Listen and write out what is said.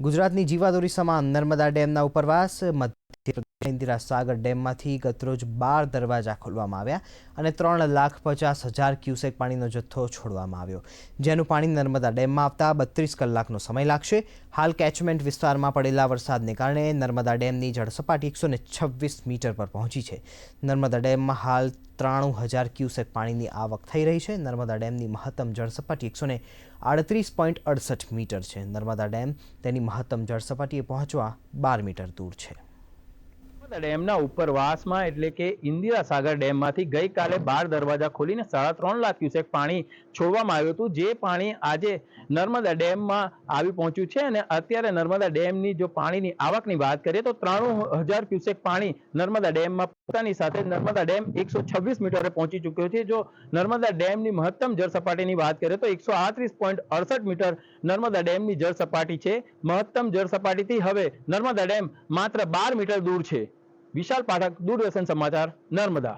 ગુજરાતની જીવાદોરી સમાન નર્મદા ડેમના ઉપરવાસ મધ્યપ્રદેશ ઇન્દિરા સાગર ડેમમાંથી ગતરોજ 12 દરવાજા ખોલવામાં આવ્યા અને 3,50,000 ક્યુસેક પાણીનો જથ્થો છોડવામાં આવ્યો, જેનું પાણી નર્મદા ડેમમાં આવતા 32 કલાકનો સમય લાગશે। હાલ કેચમેન્ટ વિસ્તારમાં પડેલા વરસાદને કારણે નર્મદા ડેમની જળસપાટી 126 મીટર પર પહોંચી છે। નર્મદા ડેમમાં હાલ 93,000 ક્યુસેક પાણીની આવક થઈ રહી છે। નર્મદા ડેમની મહત્તમ જળસપાટી 138.68 મીટર છે। નર્મદા ડેમ તેની મહત્તમ જળસપાટીએ પહોંચવા 12 મીટર દૂર છે। ડેમના ઉપરવાસમાં એટલે કે ઇન્દિરા સાગર ડેમમાંથી ગઈકાલે 12 દરવાજા ખોલીને 3.5 લાખ ક્યુસેક પાણી છોડવામાં આવ્યું હતું, જે પાણી આજે નર્મદા ડેમમાં આવી પહોંચ્યું છે। અને અત્યારે નર્મદા ડેમની જો પાણીની આવકની વાત કરીએ તો 93,000 ક્યુસેક પાણી નર્મદા ડેમમાં પોતાની સાથે નર્મદા ડેમ 126 મીટરે પહોંચી ચૂક્યો છે। જો નર્મદા ડેમની મહત્તમ જળ સપાટીની વાત કરીએ તો 138.68 મીટર નર્મદા ડેમની જળ સપાટી છે। મહત્તમ જળ સપાટીથી હવે નર્મદા ડેમ માત્ર 12 મીટર દૂર છે। વિશાલ પાઠક, દૂરદર્શન સમાચાર, નર્મદા।